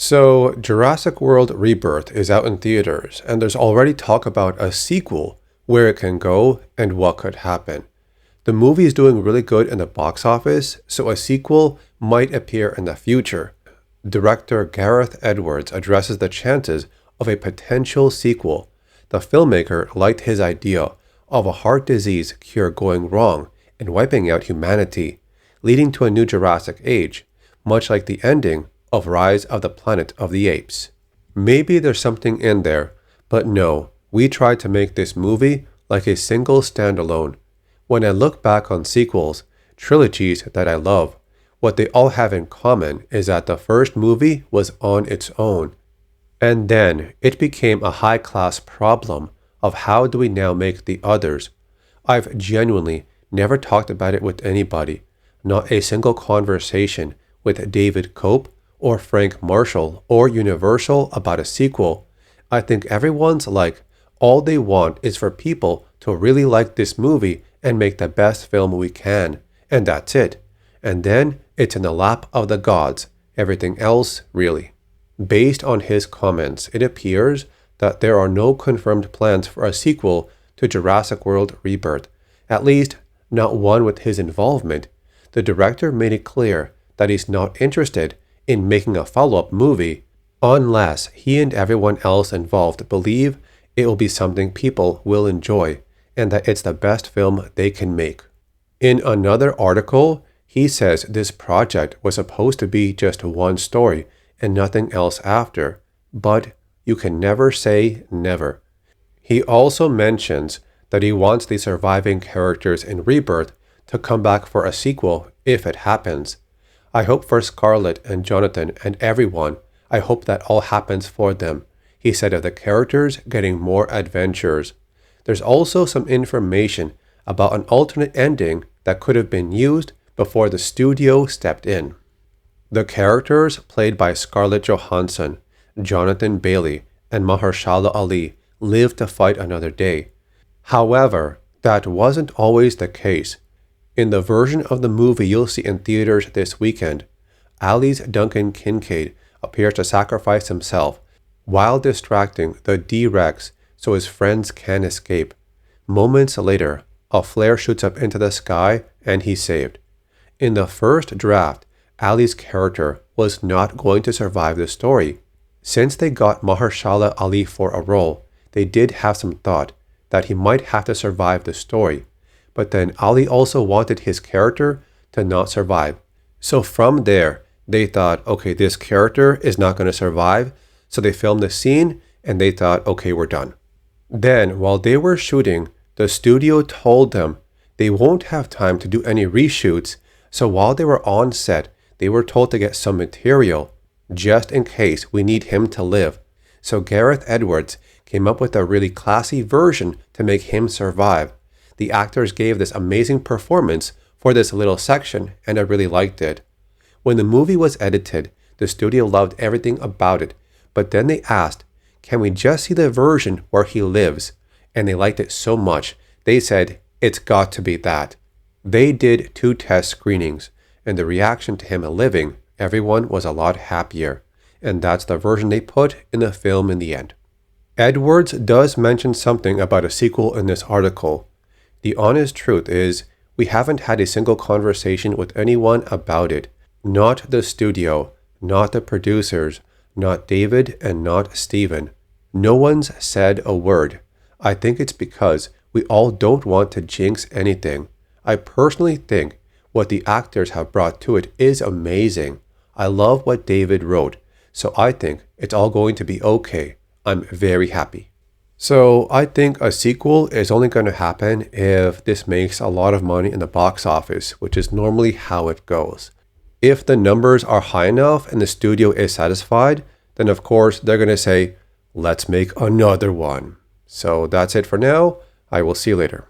So, Jurassic World Rebirth is out in theaters, and there's already talk about a sequel, where it can go, and what could happen. The movie is doing really good in the box office, so a sequel might appear in the future. Director Gareth Edwards addresses the chances of a potential sequel. The filmmaker liked his idea of a heart disease cure going wrong and wiping out humanity, leading to a new Jurassic Age, much like the ending of Rise of the Planet of the Apes. Maybe there's something in there, but no, we tried to make this movie like a single standalone. When I look back on sequels, trilogies that I love, what they all have in common is that the first movie was on its own. And then it became a high-class problem of how do we now make the others. I've genuinely never talked about it with anybody, not a single conversation with David Cope or Frank Marshall or Universal about a sequel. I think everyone's like, all they want is for people to really like this movie and make the best film we can, and that's it. And then it's in the lap of the gods, everything else really. Based on his comments, it appears that there are no confirmed plans for a sequel to Jurassic World Rebirth, at least not one with his involvement. The director made it clear that he's not interested in making a follow-up movie unless he and everyone else involved believe it will be something people will enjoy and that it's the best film they can make. In another article, he says this project was supposed to be just one story and nothing else after, but you can never say never. He also mentions that he wants the surviving characters in Rebirth to come back for a sequel if it happens. I hope for Scarlett and Jonathan and everyone, I hope that all happens for them, he said of the characters getting more adventures. There's also some information about an alternate ending that could have been used before the studio stepped in. The characters played by Scarlett Johansson, Jonathan Bailey, and Mahershala Ali live to fight another day. However, that wasn't always the case. In the version of the movie you'll see in theaters this weekend, Ali's Duncan Kincaid appears to sacrifice himself while distracting the D-Rex so his friends can escape. Moments later, a flare shoots up into the sky and he's saved. In the first draft, Ali's character was not going to survive the story. Since they got Mahershala Ali for a role, they did have some thought that he might have to survive the story. But then Ali also wanted his character to not survive. So from there, they thought, okay, this character is not going to survive. So they filmed the scene and they thought, okay, we're done. Then while they were shooting, the studio told them they won't have time to do any reshoots. So while they were on set, they were told to get some material just in case we need him to live. So Gareth Edwards came up with a really classy version to make him survive. The actors gave this amazing performance for this little section, and I really liked it. When the movie was edited, the studio loved everything about it, but then they asked, can we just see the version where he lives? And they liked it so much, they said, it's got to be that. They did 2 test screenings, and the reaction to him living, everyone was a lot happier, and that's the version they put in the film in the end. Edwards does mention something about a sequel in this article. The honest truth is, we haven't had a single conversation with anyone about it. Not the studio, not the producers, not David, and not Steven. No one's said a word. I think it's because we all don't want to jinx anything. I personally think what the actors have brought to it is amazing. I love what David wrote, so I think it's all going to be okay. I'm very happy. So I think a sequel is only going to happen if this makes a lot of money in the box office, which is normally how it goes. If the numbers are high enough and the studio is satisfied, then of course they're going to say, let's make another one. So that's it for now. I will see you later.